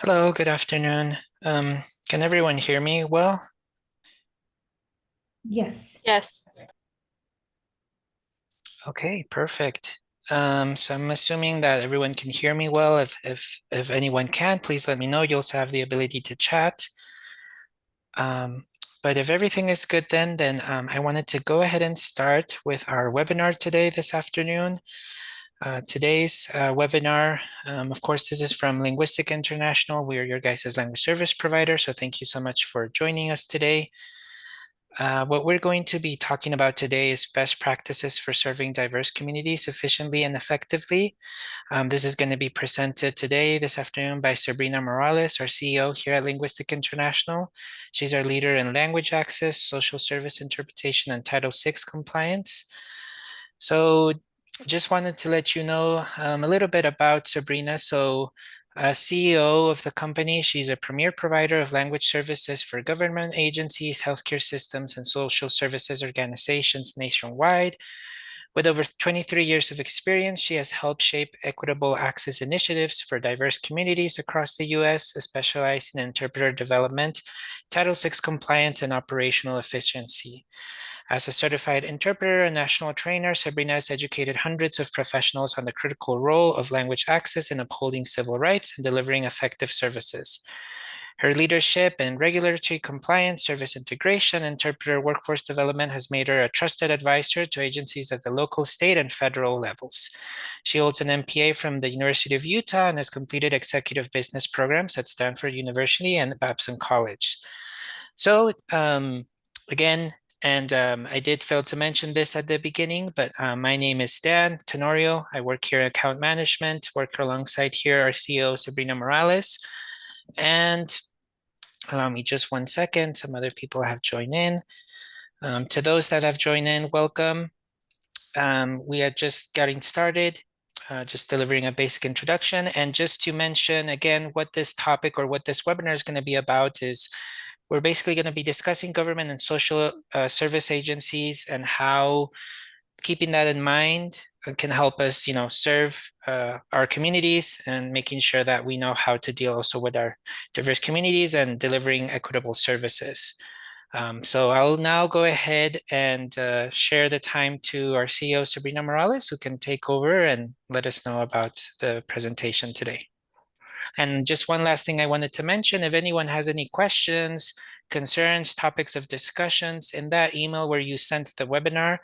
Hello, good afternoon. Can everyone hear me well? Yes. Yes. Okay, perfect. So I'm assuming that everyone can hear me well. If anyone can, please let me know. You also have the ability to chat. Um, but if everything is good, then I wanted to go ahead and start with our webinar today, this afternoon. Today's webinar, of course, this is from Linguistic International. We are your guys' language service provider, so thank you so much for joining us today. What we're going to be talking about today is best practices for serving diverse communities efficiently and effectively. This is going to be presented today, this afternoon, by Sabrina Morales, our CEO here at Linguistic International. She's our leader in language access, social service interpretation, and Title VI compliance. So just wanted to let you know a little bit about Sabrina. So CEO of the company. She's a premier provider of language services for government agencies, healthcare systems, and social services organizations nationwide. With over 23 years of experience, she has helped shape equitable access initiatives for diverse communities across the US, specializing in interpreter development, Title VI compliance, and operational efficiency. As a certified interpreter and national trainer, Sabrina has educated hundreds of professionals on the critical role of language access in upholding civil rights and delivering effective services. Her leadership in regulatory compliance, service integration, and interpreter workforce development has made her a trusted advisor to agencies at the local, state, and federal levels. She holds an MPA from the University of Utah and has completed executive business programs at Stanford University and Babson College. So, again, I did fail to mention this at the beginning, but my name is Dan Tenorio. I work here in account management, work alongside here our CEO, Sabrina Morales. And allow me just 1 second. Some other people have joined in. To those that have joined in, welcome. We are just getting started, just delivering a basic introduction. And just to mention again, what this topic or what this webinar is going to be about is we're basically going to be discussing government and social service agencies and how keeping that in mind can help us, serve our communities and making sure that we know how to deal also with our diverse communities and delivering equitable services. So I'll now go ahead and share the time to our CEO, Sabrina Morales, who can take over and let us know about the presentation today. And just one last thing I wanted to mention, if anyone has any questions, concerns, topics of discussions in that email where you sent the webinar,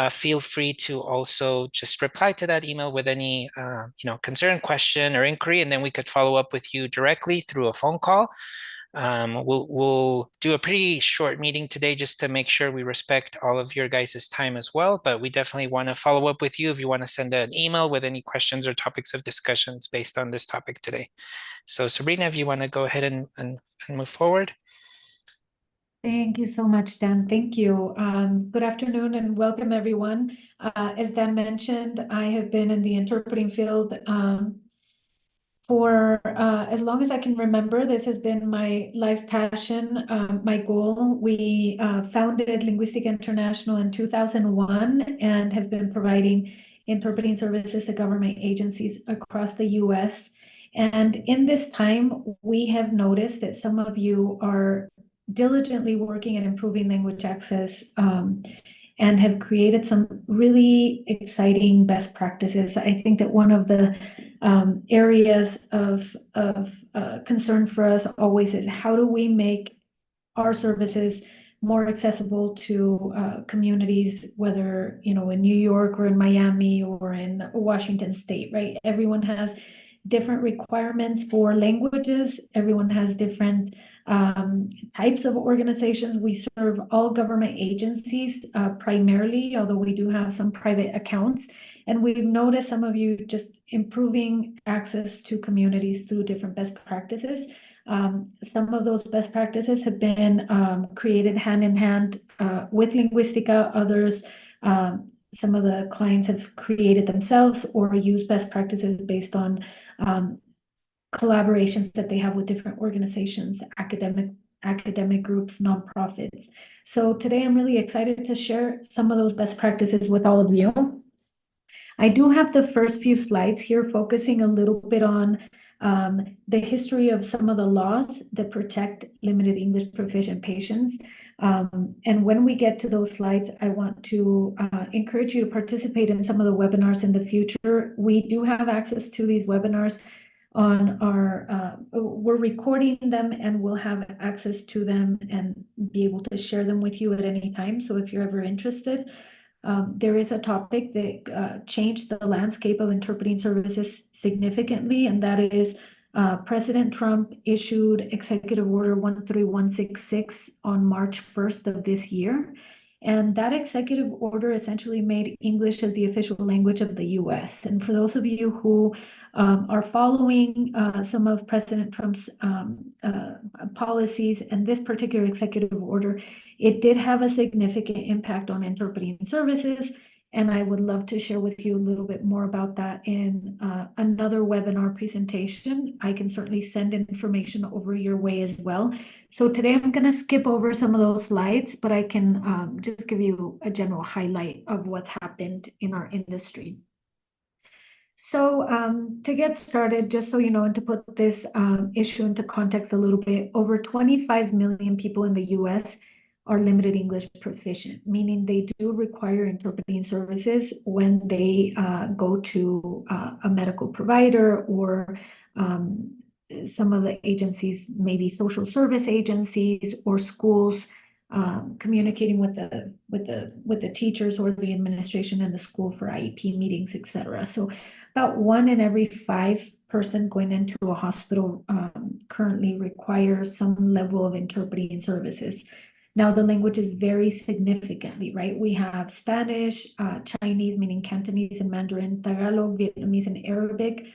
feel free to also just reply to that email with any concern, question, or inquiry, and then we could follow up with you directly through a phone call. We'll do a pretty short meeting today just to make sure we respect all of your guys' time as well, but we definitely want to follow up with you if you want to send an email with any questions or topics of discussions based on this topic today. So Sabrina, if you want to go ahead and move forward. Thank you so much, Dan. Thank you. Good afternoon and welcome, everyone. As Dan mentioned, I have been in the interpreting field for as long as I can remember. This has been my life passion, my goal. We founded Linguistic International in 2001 and have been providing interpreting services to government agencies across the US. And in this time, we have noticed that some of you are diligently working at improving language access and have created some really exciting best practices. I think that one of the areas of concern for us always is how do we make our services more accessible to communities, whether in New York or in Miami or in Washington State, right? Everyone has different requirements for languages. Everyone has different types of organizations. We serve all government agencies primarily, although we do have some private accounts. And we've noticed some of you just improving access to communities through different best practices. Some of those best practices have been created hand in hand with Linguistica. Others, some of the clients have created themselves or use best practices based on collaborations that they have with different organizations, academic groups, nonprofits. So today I'm really excited to share some of those best practices with all of you. I do have the first few slides here focusing a little bit on the history of some of the laws that protect limited English proficient patients. And when we get to those slides, I want to encourage you to participate in some of the webinars in the future. We do have access to these webinars on we're recording them and we'll have access to them and be able to share them with you at any time. So if you're ever interested, there is a topic that changed the landscape of interpreting services significantly, and that is President Trump issued Executive Order 13166 on March 1st of this year. And that executive order essentially made English as the official language of the US. And for those of you who are following some of President Trump's policies and this particular executive order, it did have a significant impact on interpreting services, and I would love to share with you a little bit more about that in another webinar presentation. I can certainly send information over your way as well. So today I'm going to skip over some of those slides, but I can just give you a general highlight of what's happened in our industry. So to get started, just so you know, and to put this issue into context a little bit, over 25 million people in the US are limited English proficient, meaning they do require interpreting services when they go to a medical provider or some of the agencies, maybe social service agencies or schools, communicating with the teachers or the administration in the school for IEP meetings, etc. So about 1 in every 5 person going into a hospital currently requires some level of interpreting services. Now the languages vary significantly, right? We have Spanish, Chinese, meaning Cantonese and Mandarin, Tagalog, Vietnamese, and Arabic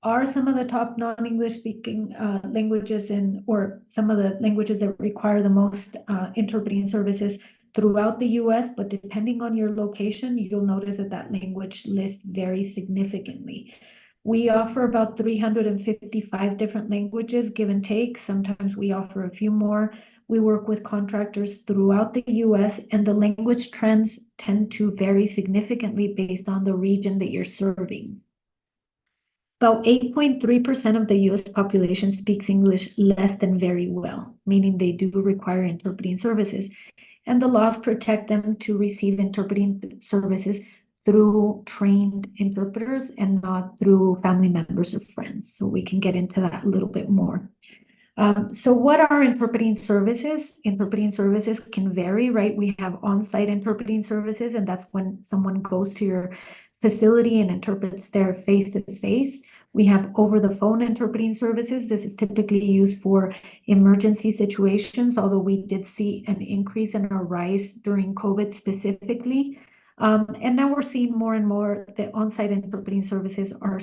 are some of the top non-English speaking languages or some of the languages that require the most interpreting services throughout the US, but depending on your location, you'll notice that that language list varies significantly. We offer about 355 different languages, give and take. Sometimes we offer a few more. We work with contractors throughout the US, and the language trends tend to vary significantly based on the region that you're serving. About 8.3% of the US population speaks English less than very well, meaning they do require interpreting services. And the laws protect them to receive interpreting services through trained interpreters and not through family members or friends. So we can get into that a little bit more. So what are interpreting services? Interpreting services can vary, right? We have on-site interpreting services, and that's when someone goes to your facility and interprets there face-to-face. We have over-the-phone interpreting services. This is typically used for emergency situations, although we did see an increase in a rise during COVID specifically. And now we're seeing more and more that on-site interpreting services are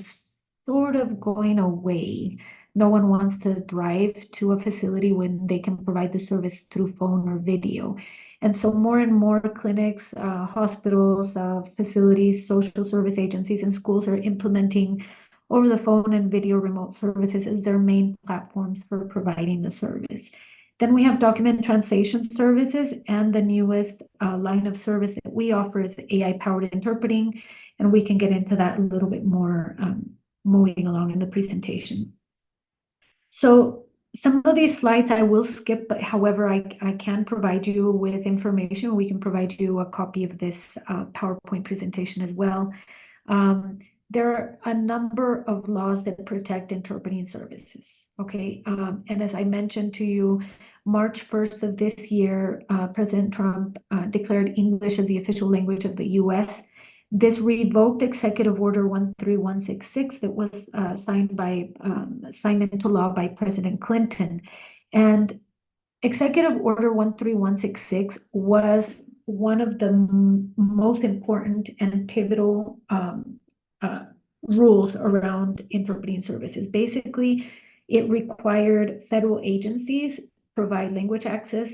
sort of going away. No one wants to drive to a facility when they can provide the service through phone or video. And so more and more clinics, hospitals, facilities, social service agencies, and schools are implementing over the phone and video remote services as their main platforms for providing the service. Then we have document translation services, and the newest line of service that we offer is AI-powered interpreting, and we can get into that a little bit more moving along in the presentation. So some of these slides I will skip, but however, I can provide you with information. We can provide you a copy of this PowerPoint presentation as well. There are a number of laws that protect interpreting services, okay? And as I mentioned to you, March 1st of this year, President Trump declared English as the official language of the US. This revoked Executive Order 13166 that was signed into law by President Clinton. And Executive Order 13166 was one of the most important and pivotal rules around interpreting services. Basically, it required federal agencies provide language access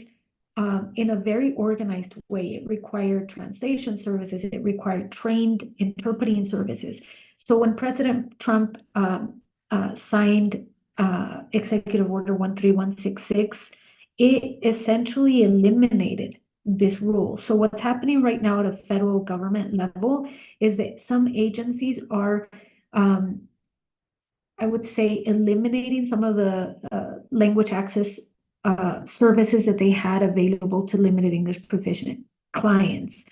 in a very organized way. It required translation services. It required trained interpreting services. So when President Trump signed Executive Order 13166, it essentially eliminated this rule. So what's happening right now at a federal government level is that some agencies are I would say, eliminating some of the language access services that they had available to limited English proficient clients.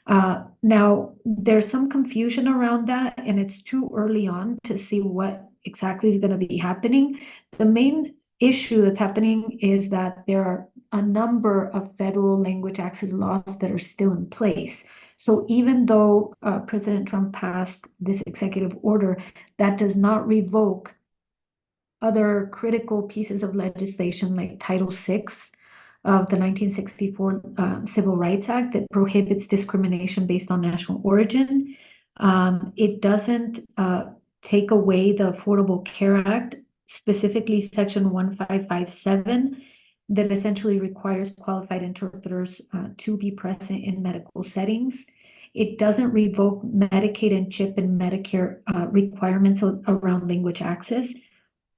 Now, there's some confusion around that, and it's too early on to see what exactly is going to be happening. The main issue that's happening is that there are a number of federal language access laws that are still in place. So even though President Trump passed this executive order, that does not revoke other critical pieces of legislation like Title VI of the 1964 Civil Rights Act that prohibits discrimination based on national origin. It doesn't take away the Affordable Care Act, specifically Section 1557, that essentially requires qualified interpreters to be present in medical settings. It doesn't revoke Medicaid and CHIP and Medicare requirements around language access.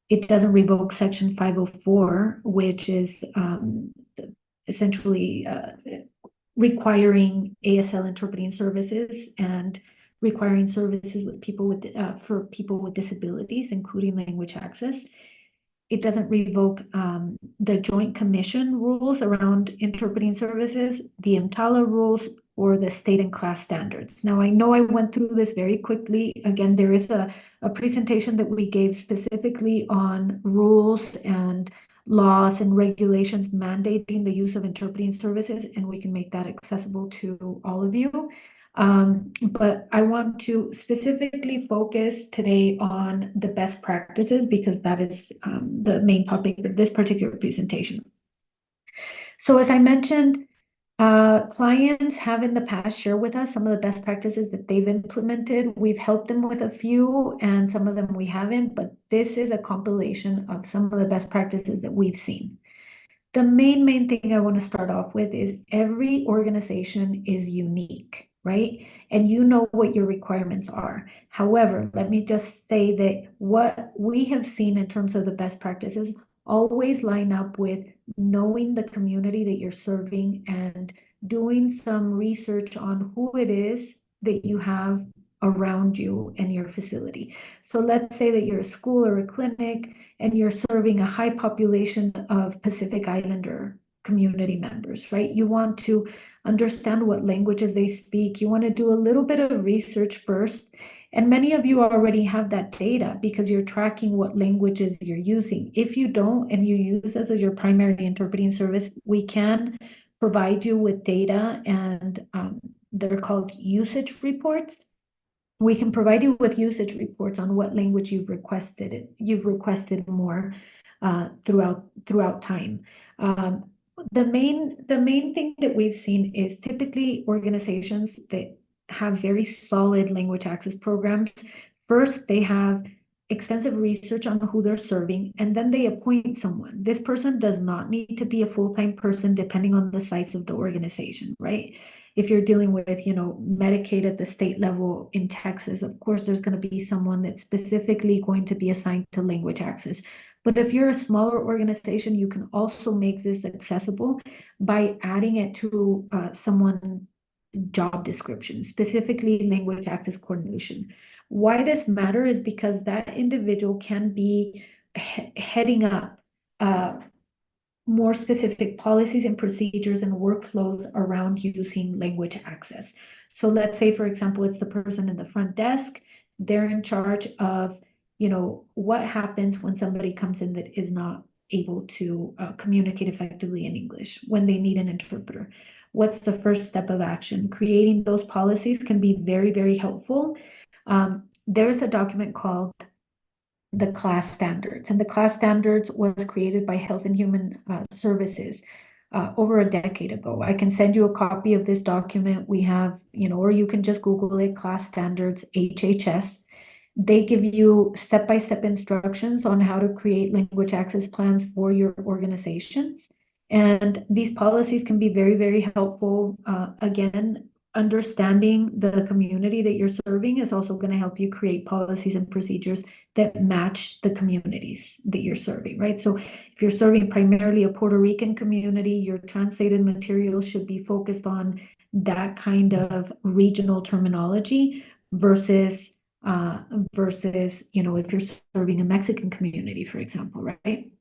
It doesn't revoke Section 504, which is essentially requiring ASL interpreting services and requiring services with people with for people with disabilities, including language access. It doesn't revoke the Joint Commission rules around interpreting services, the EMTALA rules, or the state and class standards. Now, I know I went through this very quickly. Again, there is a presentation that we gave specifically on rules and laws and regulations mandating the use of interpreting services, and we can make that accessible to all of you. But I want to specifically focus today on the best practices because that is the main topic of this particular presentation. So as I mentioned, clients have in the past shared with us some of the best practices that they've implemented. We've helped them with a few and some of them we haven't, but this is a compilation of some of the best practices that we've seen. The main thing I want to start off with is every organization is unique, right? And you know what your requirements are. However, let me just say that what we have seen in terms of the best practices always line up with knowing the community that you're serving and doing some research on who it is that you have around you and your facility. So let's say that you're a school or a clinic and you're serving a high population of Pacific Islander community members, right? You want to understand what languages they speak. You want to do a little bit of research first. And many of you already have that data because you're tracking what languages you're using. If you don't and you use us as your primary interpreting service, we can provide you with data and they're called usage reports. We can provide you with usage reports on what language you've requested more throughout time. The main thing that we've seen is typically organizations that have very solid language access programs. First, they have extensive research on who they're serving, and then they appoint someone. This person does not need to be a full-time person depending on the size of the organization, right? If you're dealing with, Medicaid at the state level in Texas, of course, there's going to be someone that's specifically going to be assigned to language access. But if you're a smaller organization, you can also make this accessible by adding it to someone's job description, specifically language access coordination. Why this matters is because that individual can be heading up more specific policies and procedures and workflows around using language access. So let's say, for example, it's the person in the front desk. They're in charge of, what happens when somebody comes in that is not able to communicate effectively in English, when they need an interpreter. What's the first step of action? Creating those policies can be very, very helpful. There's a document called the class standards, and the class standards was created by Health and Human Services over a decade ago. I can send you a copy of this document. We have, or you can just Google it, class standards, HHS. They give you step-by-step instructions on how to create language access plans for your organizations. And these policies can be very, very helpful. Again, understanding the community that you're serving is also going to help you create policies and procedures that match the communities that you're serving, right? So if you're serving primarily a Puerto Rican community, your translated materials should be focused on that kind of regional terminology versus versus, if you're serving a Mexican community, for example, right?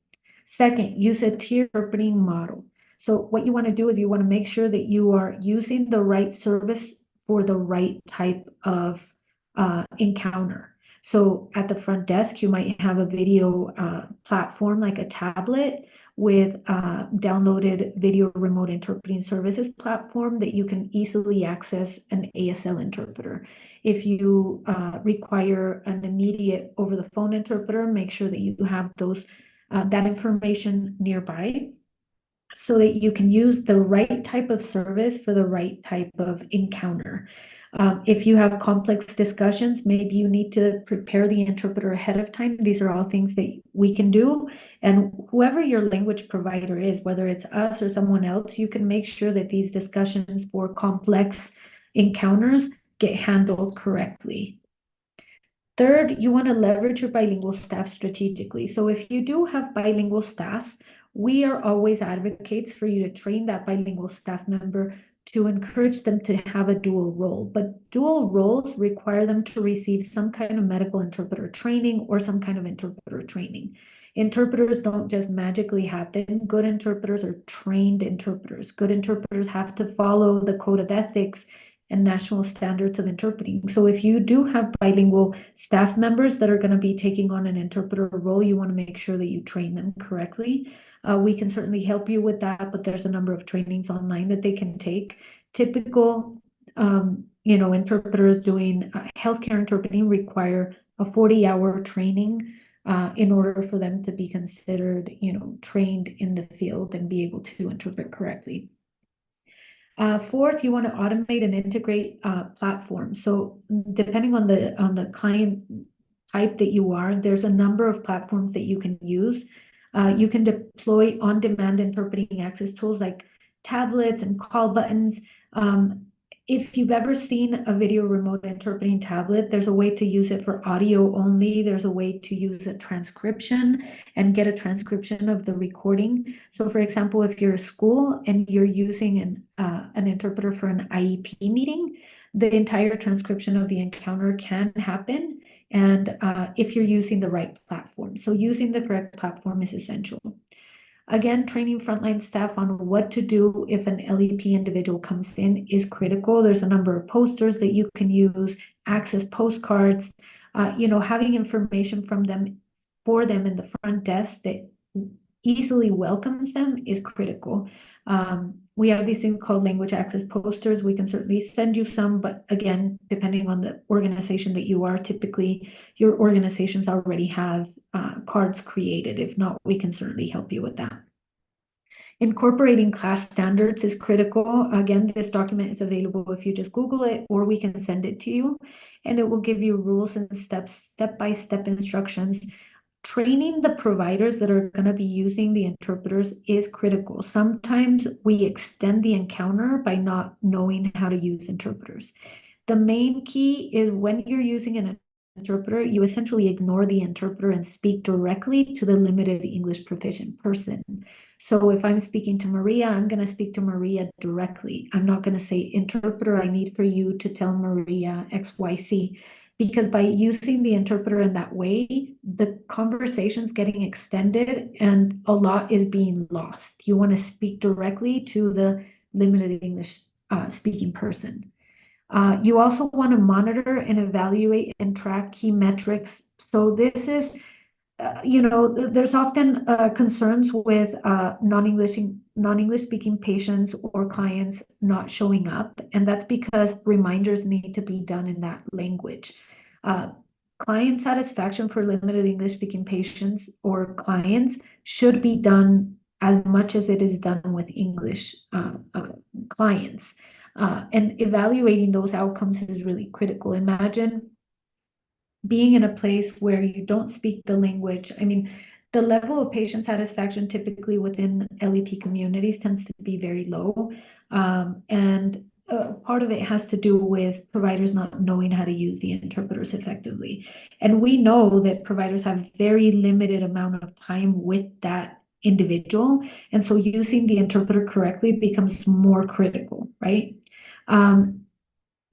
Second, use a tier interpreting model. So what you want to do is you want to make sure that you are using the right service for the right type of encounter. So at the front desk, you might have a video platform like a tablet with downloaded video remote interpreting services platform that you can easily access an ASL interpreter. If you require an immediate over the phone interpreter, make sure that you have that information nearby so that you can use the right type of service for the right type of encounter. If you have complex discussions, maybe you need to prepare the interpreter ahead of time. These are all things that we can do. And whoever your language provider is, whether it's us or someone else, you can make sure that these discussions for complex encounters get handled correctly. Third, you want to leverage your bilingual staff strategically. So if you do have bilingual staff, we are always advocates for you to train that bilingual staff member to encourage them to have a dual role. But dual roles require them to receive some kind of medical interpreter training or some kind of interpreter training. Interpreters don't just magically happen. Good interpreters are trained interpreters. Good interpreters have to follow the code of ethics and national standards of interpreting. So if you do have bilingual staff members that are going to be taking on an interpreter role, you want to make sure that you train them correctly. We can certainly help you with that, but there's a number of trainings online that they can take. Typical, interpreters doing healthcare interpreting require a 40-hour training in order for them to be considered, trained in the field and be able to interpret correctly. Fourth, you want to automate and integrate platforms. So depending on the client type that you are, there's a number of platforms that you can use. You can deploy on-demand interpreting access tools like tablets and call buttons. If you've ever seen a video remote interpreting tablet, there's a way to use it for audio only. There's a way to use a transcription and get a transcription of the recording. So for example, if you're a school and you're using an interpreter for an IEP meeting, the entire transcription of the encounter can happen. And if you're using the right platform. So using the correct platform is essential. Again, training frontline staff on what to do if an LEP individual comes in is critical. There's a number of posters that you can use, access postcards, having information from them for them in the front desk that easily welcomes them is critical. We have these things called language access posters. We can certainly send you some, but again, depending on the organization that you are, typically your organizations already have cards created. If not, we can certainly help you with that. Incorporating class standards is critical. Again, this document is available if you just Google it, or we can send it to you, and it will give you rules and step-by-step instructions. Training the providers that are going to be using the interpreters is critical. Sometimes we extend the encounter by not knowing how to use interpreters. The main key is when you're using an interpreter, you essentially ignore the interpreter and speak directly to the limited English proficient person. So if I'm speaking to Maria, I'm going to speak to Maria directly. I'm not going to say, interpreter, I need for you to tell Maria XYZ. Because by using the interpreter in that way, the conversation's getting extended and a lot is being lost. You want to speak directly to the limited English speaking person. You also want to monitor and evaluate and track key metrics. So this is, there's often concerns with non-English speaking patients or clients not showing up, and that's because reminders need to be done in that language. Client satisfaction for limited English speaking patients or clients should be done as much as it is done with English clients. And evaluating those outcomes is really critical. Imagine being in a place where you don't speak the language. I mean, the level of patient satisfaction typically within LEP communities tends to be very low. And part of it has to do with providers not knowing how to use the interpreters effectively. And we know that providers have very limited amount of time with that individual. And so using the interpreter correctly becomes more critical, right?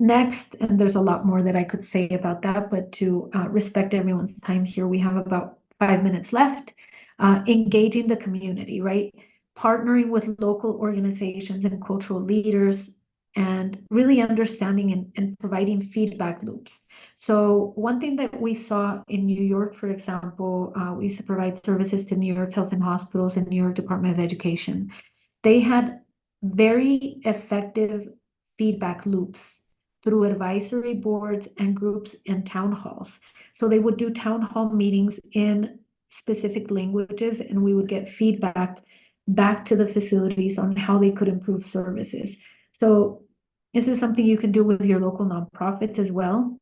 Next, and there's a lot more that I could say about that, but to respect everyone's time here, we have about 5 minutes left. Engaging the community, right? Partnering with local organizations and cultural leaders, and really understanding and providing feedback loops. So one thing that we saw in New York, for example, we used to provide services to New York Health and Hospitals and New York Department of Education. They had very effective feedback loops through advisory boards and groups and town halls. So they would do town hall meetings in specific languages, and we would get feedback back to the facilities on how they could improve services. So this is something you can do with your local nonprofits as well.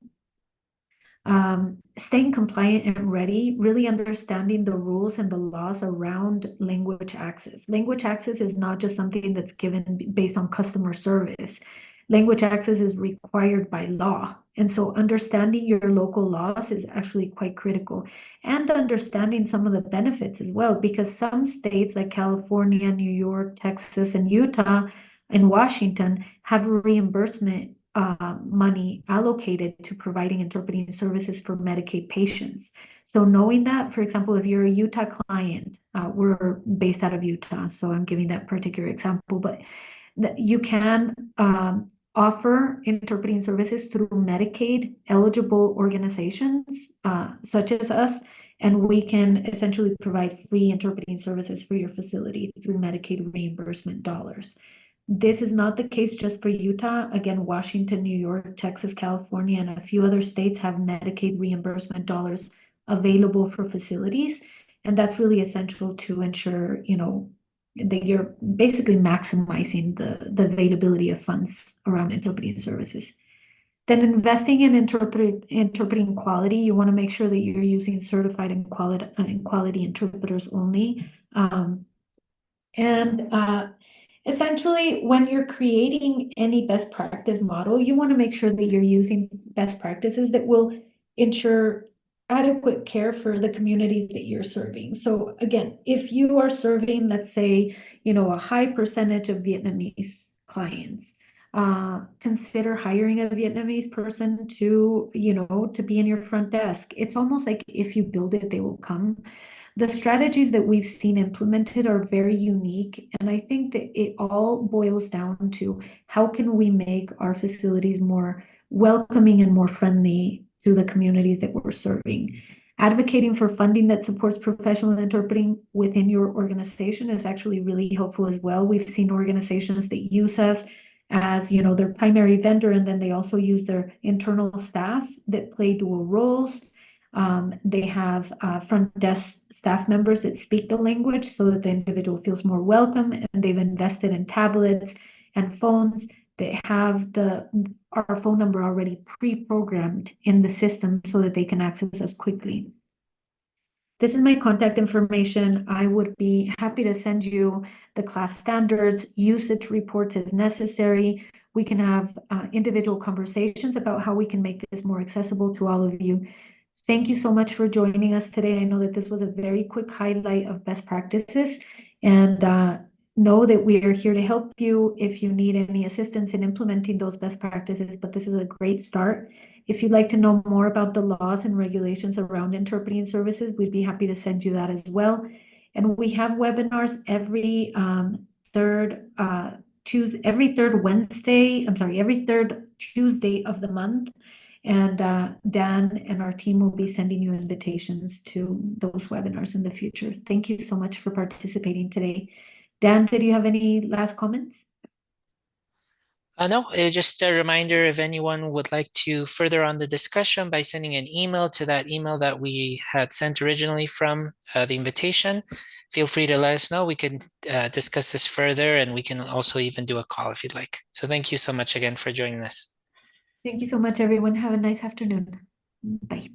Staying compliant and ready, really understanding the rules and the laws around language access. Language access is not just something that's given based on customer service. Language access is required by law. And so understanding your local laws is actually quite critical, and understanding some of the benefits as well, because some states like California, New York, Texas, and Utah and Washington have reimbursement money allocated to providing interpreting services for Medicaid patients. So knowing that, for example, if you're a Utah client, we're based out of Utah, so I'm giving that particular example, but that you can offer interpreting services through Medicaid eligible organizations such as us, and we can essentially provide free interpreting services for your facility through Medicaid reimbursement dollars. This is not the case just for Utah. Again, Washington, New York, Texas, California, and a few other states have Medicaid reimbursement dollars available for facilities. And that's really essential to ensure, that you're basically maximizing the availability of funds around interpreting services. Then investing in interpreting quality, you want to make sure that you're using certified and quality interpreters only. And essentially, when you're creating any best practice model, you want to make sure that you're using best practices that will ensure adequate care for the communities that you're serving. So again, if you are serving, let's say, a high percentage of Vietnamese clients, consider hiring a Vietnamese person to be in your front desk. It's almost like if you build it, they will come. The strategies that we've seen implemented are very unique, and I think that it all boils down to how can we make our facilities more welcoming and more friendly to the communities that we're serving. Advocating for funding that supports professional interpreting within your organization is actually really helpful as well. We've seen organizations that use us as their primary vendor, and then they also use their internal staff that play dual roles. They have front desk staff members that speak the language so that the individual feels more welcome, and they've invested in tablets and phones that have our phone number already pre-programmed in the system so that they can access us quickly. This is my contact information. I would be happy to send you the class standards, usage reports if necessary. We can have individual conversations about how we can make this more accessible to all of you. Thank you so much for joining us today. I know that this was a very quick highlight of best practices, and know that we are here to help you if you need any assistance in implementing those best practices, but this is a great start. If you'd like to know more about the laws and regulations around interpreting services, we'd be happy to send you that as well. And we have webinars every third Tuesday of the month. And Dan and our team will be sending you invitations to those webinars in the future. Thank you so much for participating today. Dan, did you have any last comments? No, just a reminder if anyone would like to further on the discussion by sending an email to that email that we had sent originally from the invitation, feel free to let us know. We can discuss this further, and we can also even do a call if you'd like. So thank you so much again for joining us. Thank you so much, everyone. Have a nice afternoon. Bye.